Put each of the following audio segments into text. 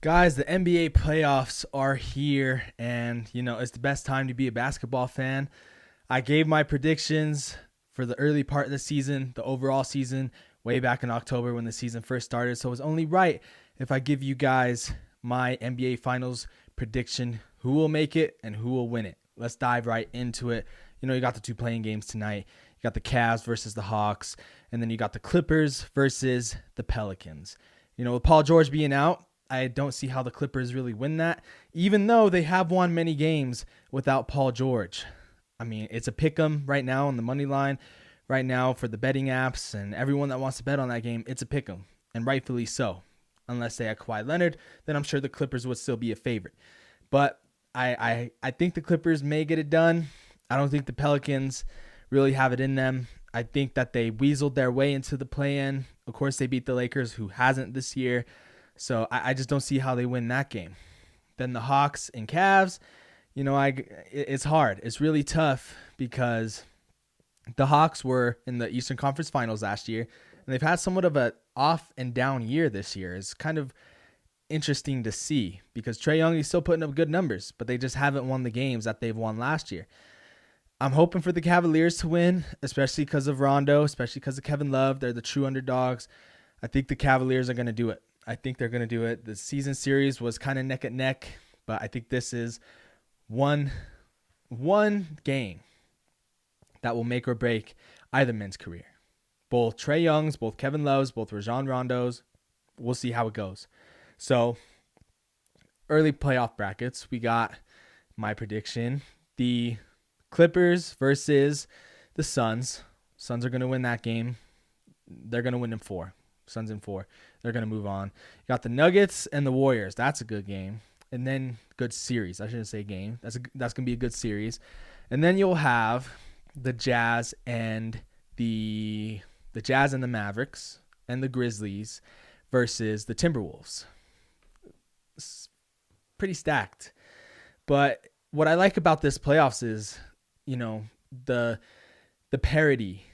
Guys, the NBA playoffs are here, and it's the best time to be a basketball fan. I gave my predictions for the early part of the season, the overall season, way back in October when the season first started. So it's only right if I give you guys my NBA Finals prediction, who will make it and who will win it. Let's dive right into it. You got the two playing games tonight. You got the Cavs versus the Hawks, and then you got the Clippers versus the Pelicans. With Paul George being out, I don't see how the Clippers really win that, even though they have won many games without Paul George. I mean, it's a pick 'em right now on the money line. Right now for the betting apps and everyone that wants to bet on that game, it's a pick 'em, and rightfully so. Unless they had Kawhi Leonard, then I'm sure the Clippers would still be a favorite. But I think the Clippers may get it done. I don't think the Pelicans really have it in them. I think that they weaseled their way into the play-in. Of course, they beat the Lakers, who hasn't this year. So I just don't see how they win that game. Then the Hawks and Cavs, it's hard. It's really tough because the Hawks were in the Eastern Conference Finals last year, and they've had somewhat of an off and down year this year. It's kind of interesting to see because Trae Young is still putting up good numbers, but they just haven't won the games that they've won last year. I'm hoping for the Cavaliers to win, especially because of Rondo, especially because of Kevin Love. They're the true underdogs. I think the Cavaliers are going to do it. I think they're going to do it. The season series was kind of neck and neck, but I think this is one game that will make or break either men's career. Both Trae Young's, both Kevin Love's, both Rajon Rondo's. We'll see how it goes. So, early playoff brackets, we got my prediction. The Clippers versus the Suns. Suns are going to win that game. They're going to win in 4. Suns in 4. They're going to move on. You got the Nuggets and the Warriors. That's a good game. And then good series. I shouldn't say game. That's going to be a good series. And then you'll have the Jazz and the Mavericks and the Grizzlies versus the Timberwolves. It's pretty stacked. But what I like about this playoffs is, the parity.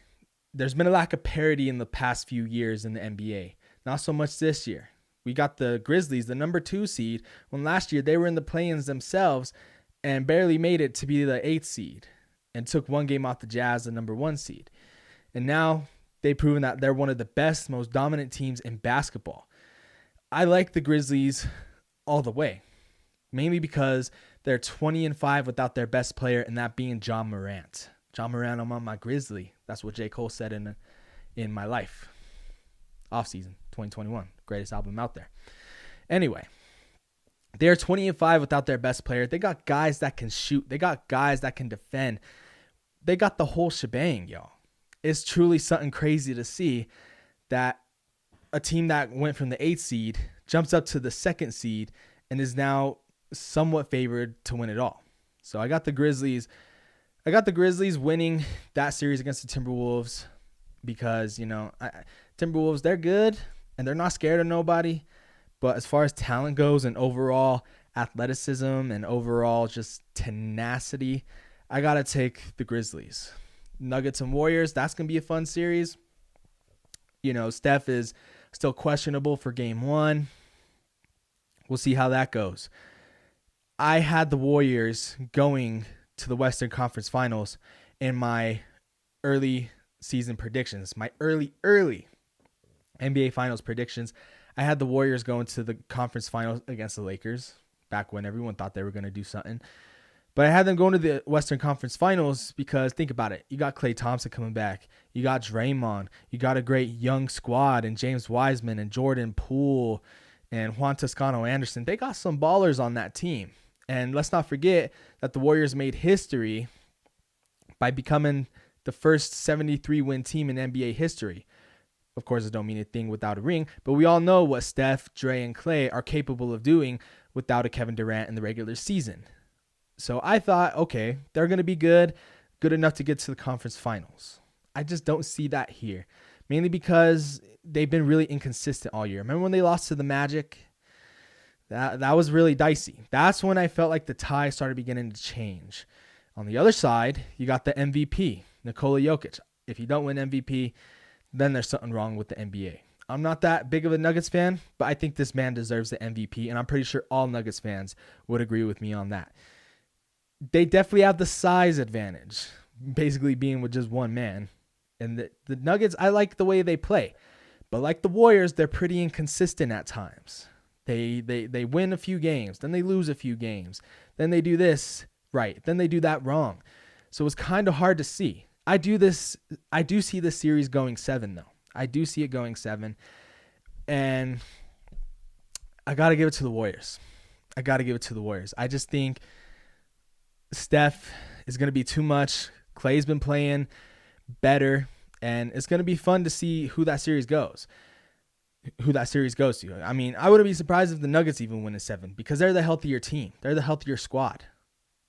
There's been a lack of parity in the past few years in the NBA. Not so much this year. We got the Grizzlies, the number 2 seed, when last year they were in the play-ins themselves and barely made it to be the 8th seed and took one game off the Jazz, the number 1 seed. And now they've proven that they're one of the best, most dominant teams in basketball. I like the Grizzlies all the way, mainly because they're 20-5 without their best player, and that being John Morant. John Morant, I'm on my Grizzly. That's what J. Cole said in My Life. Offseason 2021. Greatest album out there. Anyway, they're 20-5 without their best player. They got guys that can shoot. They got guys that can defend. They got the whole shebang, y'all. It's truly something crazy to see that a team that went from the 8th seed jumps up to the 2nd seed and is now somewhat favored to win it all. So I got the Grizzlies winning that series against the Timberwolves because, Timberwolves, they're good and they're not scared of nobody. But as far as talent goes and overall athleticism and overall just tenacity, I got to take the Grizzlies. Nuggets and Warriors, that's going to be a fun series. Steph is still questionable for game 1. We'll see how that goes. I had the Warriors going to the Western Conference Finals in my early season predictions, my early NBA Finals predictions. I had the Warriors going to the conference finals against the Lakers back when everyone thought they were going to do something. But I had them going to the Western Conference Finals because, think about it, you got Klay Thompson coming back. You got Draymond. You got a great young squad and James Wiseman and Jordan Poole and Juan Toscano Anderson. They got some ballers on that team. And let's not forget that the Warriors made history by becoming the first 73-win team in NBA history. Of course, it don't mean a thing without a ring, but we all know what Steph, Dre, and Klay are capable of doing without a Kevin Durant in the regular season. So I thought, okay, they're going to be good enough to get to the conference finals. I just don't see that here, mainly because they've been really inconsistent all year. Remember when they lost to the Magic? That was really dicey. That's when I felt like the tie started beginning to change. On the other side, you got the MVP, Nikola Jokic. If you don't win MVP, then there's something wrong with the NBA. I'm not that big of a Nuggets fan, but I think this man deserves the MVP, and I'm pretty sure all Nuggets fans would agree with me on that. They definitely have the size advantage, basically being with just one man. And the Nuggets, I like the way they play. But like the Warriors, they're pretty inconsistent at times. They win a few games, then they lose a few games. Then they do this right, then they do that wrong. So it's kind of hard to see. I do see this series going 7 though. I do see it going 7. And I got to give it to the Warriors. I just think Steph is going to be too much. Klay's been playing better, and it's going to be fun to see who that series goes to. I mean, I wouldn't be surprised if the Nuggets even win a 7 because they're the healthier team. They're the healthier squad.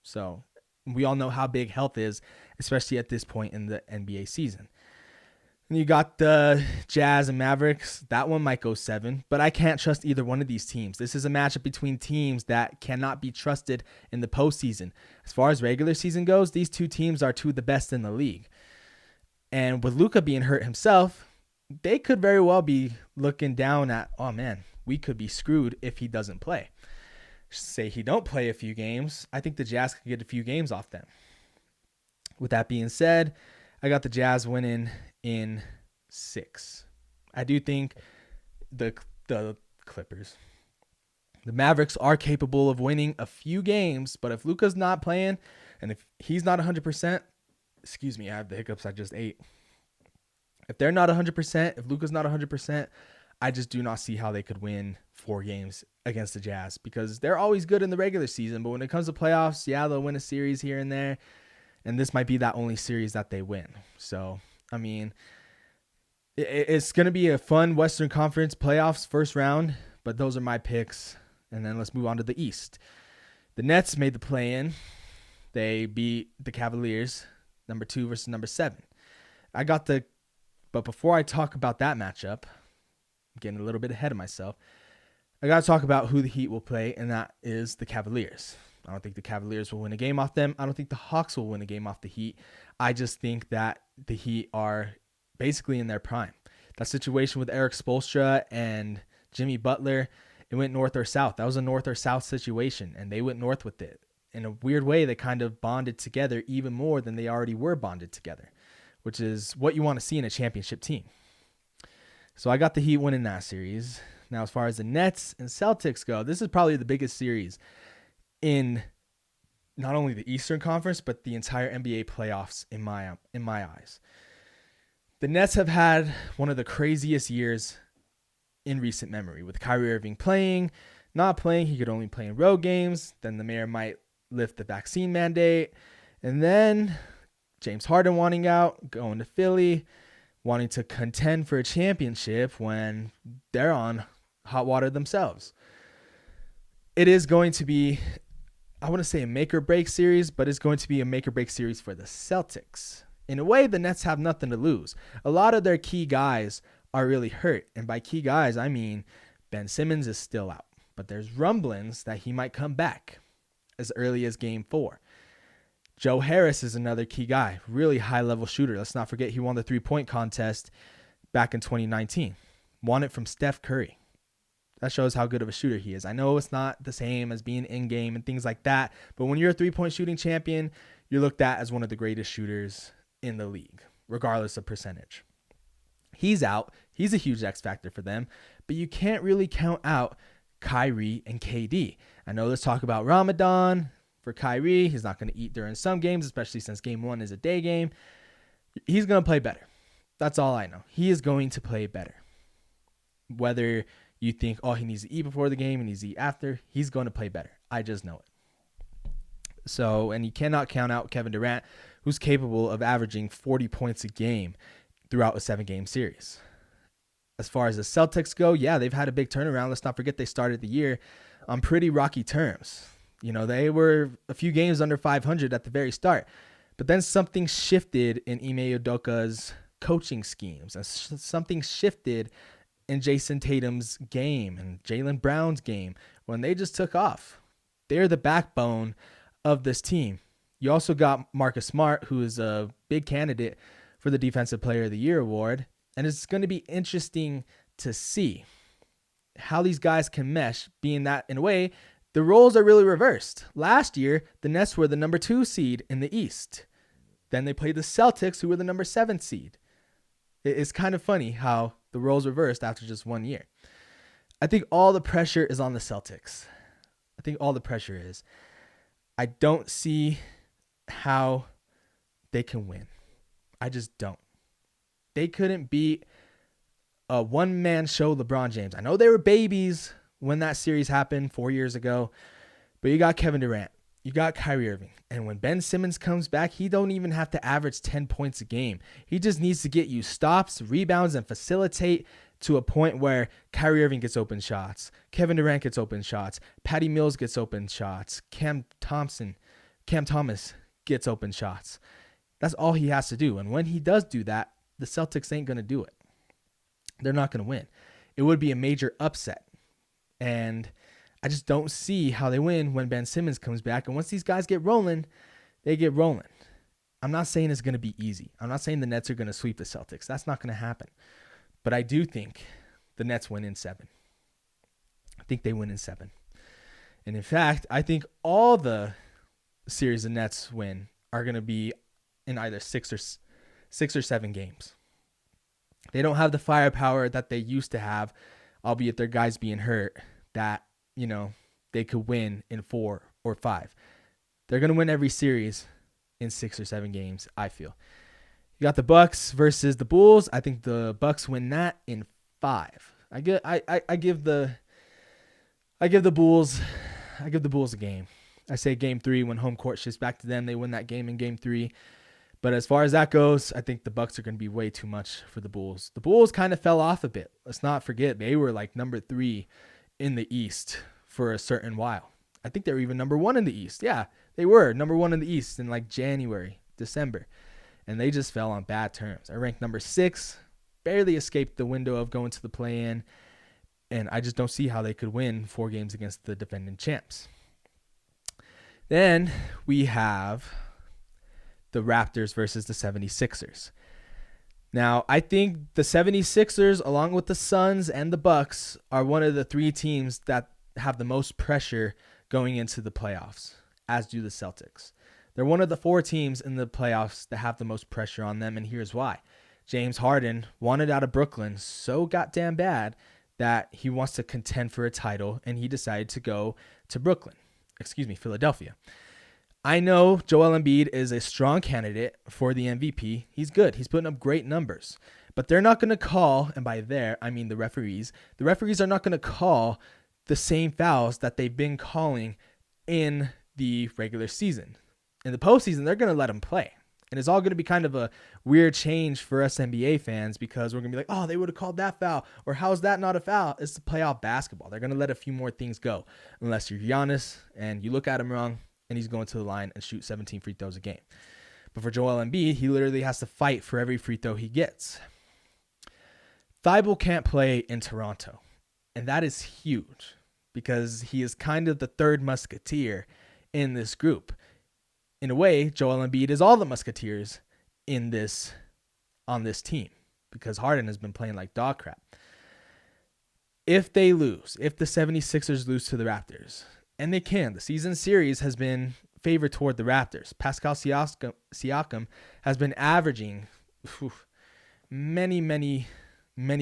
So we all know how big health is, especially at this point in the NBA season. And you got the Jazz and Mavericks. That one might go 7, but I can't trust either one of these teams. This is a matchup between teams that cannot be trusted in the postseason. As far as regular season goes, these two teams are two of the best in the league. And with Luka being hurt himself, they could very well be looking down at, oh man, we could be screwed if he doesn't play. Say he don't play a few games, I think the Jazz could get a few games off them. With that being said, I got the Jazz winning in 6. I do think the Clippers, the Mavericks are capable of winning a few games, but if Luka's not playing and if he's not 100%, excuse me, I have the hiccups I just ate. If they're not 100%, if Luka's not 100%, I just do not see how they could win 4 games against the Jazz because they're always good in the regular season. But when it comes to playoffs, yeah, they'll win a series here and there. And this might be that only series that they win. So, I mean, it's going to be a fun Western Conference playoffs first round. But those are my picks. And then let's move on to the East. The Nets made the play-in. They beat the Cavaliers, number 2 versus number 7. But before I talk about that matchup, I'm getting a little bit ahead of myself. I got to talk about who the Heat will play, and that is the Cavaliers. I don't think the Cavaliers will win a game off them. I don't think the Hawks will win a game off the Heat. I just think that the Heat are basically in their prime. That situation with Eric Spoelstra and Jimmy Butler, it went north or south. That was a north or south situation, and they went north with it. In a weird way, they kind of bonded together even more than they already were bonded together, which is what you want to see in a championship team. So I got the Heat winning that series. Now, as far as the Nets and Celtics go, this is probably the biggest series in not only the Eastern Conference, but the entire NBA playoffs in my eyes. The Nets have had one of the craziest years in recent memory with Kyrie Irving playing, not playing. He could only play in road games. Then the mayor might lift the vaccine mandate. And then James Harden wanting out, going to Philly, wanting to contend for a championship when they're on hot water themselves. It is going to be, I want to say a make or break series, but it's going to be a make or break series for the Celtics. In a way, the Nets have nothing to lose. A lot of their key guys are really hurt. And by key guys, I mean Ben Simmons is still out. But there's rumblings that he might come back as early as Game 4. Joe Harris is another key guy, really high-level shooter. Let's not forget he won the three-point contest back in 2019. Won it from Steph Curry. That shows how good of a shooter he is. I know it's not the same as being in-game and things like that, but when you're a three-point shooting champion, you're looked at as one of the greatest shooters in the league, regardless of percentage. He's out. He's a huge X factor for them, but you can't really count out Kyrie and KD. I know let's talk about Ramadan. For Kyrie, he's not going to eat during some games, especially since Game 1 is a day game. He's going to play better. That's all I know. He is going to play better. Whether you think, oh, he needs to eat before the game, he needs to eat after, he's going to play better. I just know it. So, and you cannot count out Kevin Durant, who's capable of averaging 40 points a game throughout a 7-game series. As far as the Celtics go, yeah, they've had a big turnaround. Let's not forget they started the year on pretty rocky terms. You know, they were a few games under 500 at the very start. But then something shifted in Ime Udoka's coaching schemes. And something shifted in Jason Tatum's game and Jaylen Brown's game when they just took off. They're the backbone of this team. You also got Marcus Smart, who is a big candidate for the Defensive Player of the Year award. And it's going to be interesting to see how these guys can mesh, being that in a way, the roles are really reversed. Last year, the Nets were the number 2 seed in the East. Then they played the Celtics, who were the number 7 seed. It's kind of funny how the roles reversed after just 1 year. I think all the pressure is on the Celtics. I don't see how they can win. I just don't. They couldn't beat a one-man show LeBron James. I know they were babies when that series happened 4 years ago, but you got Kevin Durant. You got Kyrie Irving. And when Ben Simmons comes back, he don't even have to average 10 points a game. He just needs to get you stops, rebounds, and facilitate to a point where Kyrie Irving gets open shots, Kevin Durant gets open shots, Patty Mills gets open shots, Cam Thomas gets open shots. That's all he has to do. And when he does do that, the Celtics ain't going to do it. They're not going to win. It would be a major upset. And I just don't see how they win when Ben Simmons comes back. And once these guys get rolling, they get rolling. I'm not saying it's going to be easy. I'm not saying the Nets are going to sweep the Celtics. That's not going to happen. But I do think the Nets win in 7. I think they win in 7. And in fact, I think all the series the Nets win are going to be in either 6 or 7 games. They don't have the firepower that they used to have, albeit their guys being hurt, that, they could win in 4 or 5. They're going to win every series in 6 or 7 games, I feel. You got the Bucks versus the Bulls. I think the Bucks win that in 5. I give the Bulls a game. I say game 3 when home court shifts back to them. They win that game in game 3. But as far as that goes, I think the Bucks are going to be way too much for the Bulls. The Bulls kind of fell off a bit. Let's not forget they were like number 3 in the East for a certain while. I think they were even number 1 in the East. Yeah, they were number 1 in the East in like January, December. And they just fell on bad terms. I ranked number 6, barely escaped the window of going to the play-in. And I just don't see how they could win 4 games against the defending champs. Then we have the Raptors versus the 76ers. Now, I think the 76ers, along with the Suns and the Bucks, are one of the 3 teams that have the most pressure going into the playoffs, as do the Celtics. They're one of the 4 teams in the playoffs that have the most pressure on them, and here's why. James Harden wanted out of Brooklyn so goddamn bad that he wants to contend for a title, and he decided to go to Philadelphia. I know Joel Embiid is a strong candidate for the MVP. He's good. He's putting up great numbers. But they're not going to call, and by there, I mean the referees. The referees are not going to call the same fouls that they've been calling in the regular season. In the postseason, they're going to let him play. And it's all going to be kind of a weird change for us NBA fans because we're going to be like, oh, they would have called that foul. Or how is that not a foul? It's the playoff basketball. They're going to let a few more things go. Unless you're Giannis and you look at him wrong and he's going to the line and shoot 17 free throws a game. But for Joel Embiid, he literally has to fight for every free throw he gets. Thibault can't play in Toronto. And that is huge because he is kind of the third musketeer in this group. In a way, Joel Embiid is all the musketeers on this team because Harden has been playing like dog crap. If they lose, if the 76ers lose to the Raptors, and they can, the season series has been favored toward the Raptors. Pascal Siakam has been averaging many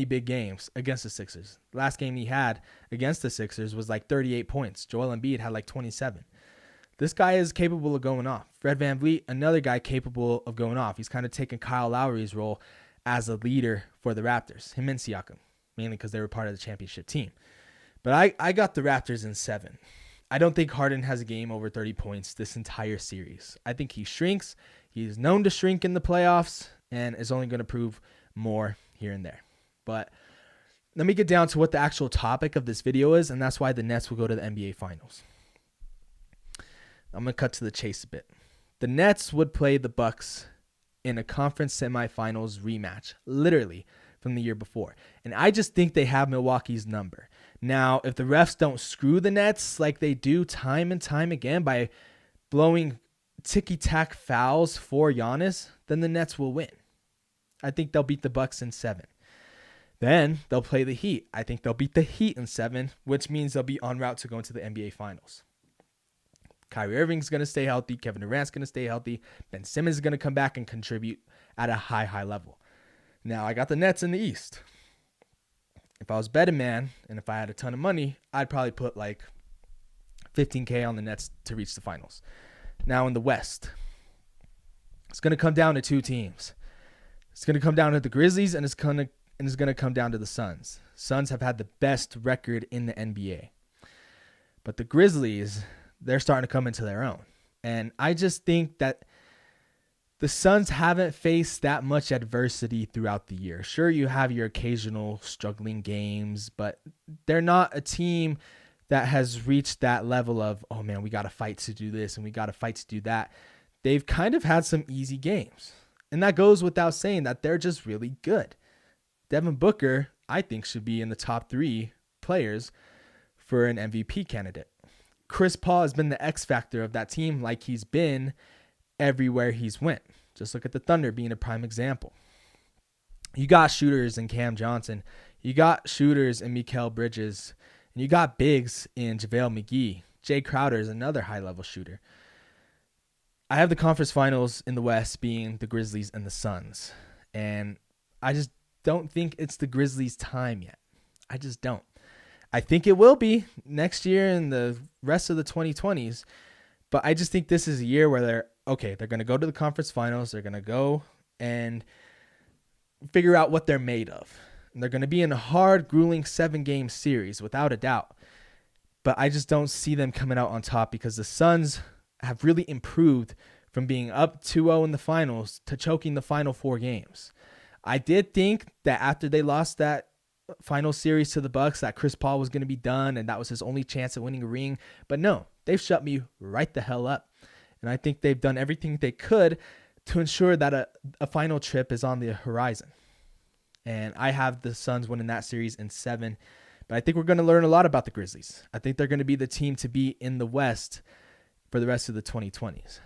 big games against the Sixers. The last game he had against the Sixers was like 38 points. Joel Embiid had like 27. This guy is capable of going off. Fred VanVleet, another guy capable of going off. He's kind of taken Kyle Lowry's role as a leader for the Raptors, him and Siakam, mainly because they were part of the championship team. But I got the Raptors in 7. I don't think Harden has a game over 30 points this entire series. I think he shrinks. He's known to shrink in the playoffs and is only going to prove more here and there. But let me get down to what the actual topic of this video is, and that's why the Nets will go to the NBA Finals. I'm going to cut to the chase a bit. The Nets would play the Bucks in a conference semifinals rematch, literally from the year before. And I just think they have Milwaukee's number. Now, if the refs don't screw the Nets like they do time and time again by blowing ticky-tack fouls for Giannis, then the Nets will win. I think they'll beat the Bucks in 7. Then they'll play the Heat. I think they'll beat the Heat in 7, which means they'll be en route to going to the NBA Finals. Kyrie Irving's going to stay healthy. Kevin Durant's going to stay healthy. Ben Simmons is going to come back and contribute at a high level. Now, I got the Nets in the East. If I was betting man and if I had a ton of money, I'd probably put like $15K on the Nets to reach the finals. Now in the West, it's going to come down to 2 teams. It's going to come down to the Grizzlies and it's going to come down to the Suns. Suns have had the best record in the NBA. But the Grizzlies, they're starting to come into their own. And I just think that the Suns haven't faced that much adversity throughout the year. Sure, you have your occasional struggling games, but they're not a team that has reached that level of, oh man, we got to fight to do this and we got to fight to do that. They've kind of had some easy games. And that goes without saying that they're just really good. Devin Booker, I think, should be in the top 3 players for an MVP candidate. Chris Paul has been the X factor of that team like he's been everywhere he's went. Just look at the Thunder being a prime example. You got shooters in Cam Johnson. You got shooters in Mikal Bridges. And you got bigs in JaVale McGee. Jay Crowder is another high-level shooter. I have the conference finals in the West being the Grizzlies and the Suns. And I just don't think it's the Grizzlies' time yet. I just don't. I think it will be next year and the rest of the 2020s. But I just think this is a year where they're going to go to the conference finals. They're going to go and figure out what they're made of. And they're going to be in a hard, grueling 7-game series, without a doubt. But I just don't see them coming out on top because the Suns have really improved from being up 2-0 in the finals to choking the final 4 games. I did think that after they lost that final series to the Bucks that Chris Paul was going to be done and that was his only chance at winning a ring. But no, they've shut me right the hell up. And I think they've done everything they could to ensure that a final trip is on the horizon. And I have the Suns winning that series in 7. But I think we're going to learn a lot about the Grizzlies. I think they're going to be the team to be in the West for the rest of the 2020s.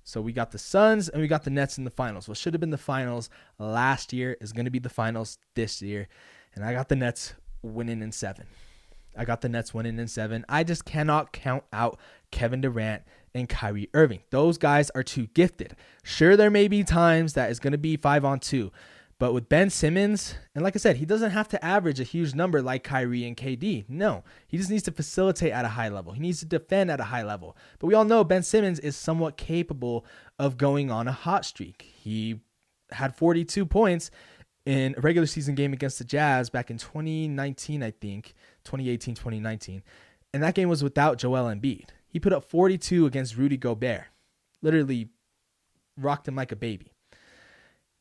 So we got the Suns and we got the Nets in the finals. What should have been the finals last year is going to be the finals this year. And I got the Nets winning in 7. I just cannot count out Kevin Durant and Kyrie Irving. Those guys are too gifted. Sure, there may be times that is going to be 5-on-2. But with Ben Simmons, and like I said, he doesn't have to average a huge number like Kyrie and KD. No, he just needs to facilitate at a high level. He needs to defend at a high level. But we all know Ben Simmons is somewhat capable of going on a hot streak. He had 42 points in a regular season game against the Jazz back in 2019, I think, 2018, 2019. And that game was without Joel Embiid. He put up 42 against Rudy Gobert. Literally rocked him like a baby.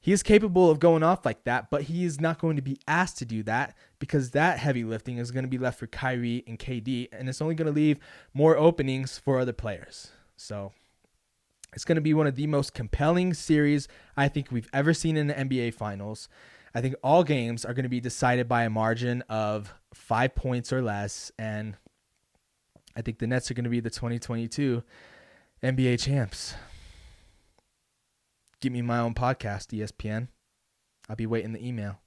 He is capable of going off like that, but he is not going to be asked to do that because that heavy lifting is going to be left for Kyrie and KD, and it's only going to leave more openings for other players. So it's going to be one of the most compelling series I think we've ever seen in the NBA Finals. I think all games are going to be decided by a margin of 5 points or less, and I think the Nets are going to be the 2022 NBA champs. Give me my own podcast, ESPN. I'll be waiting the email.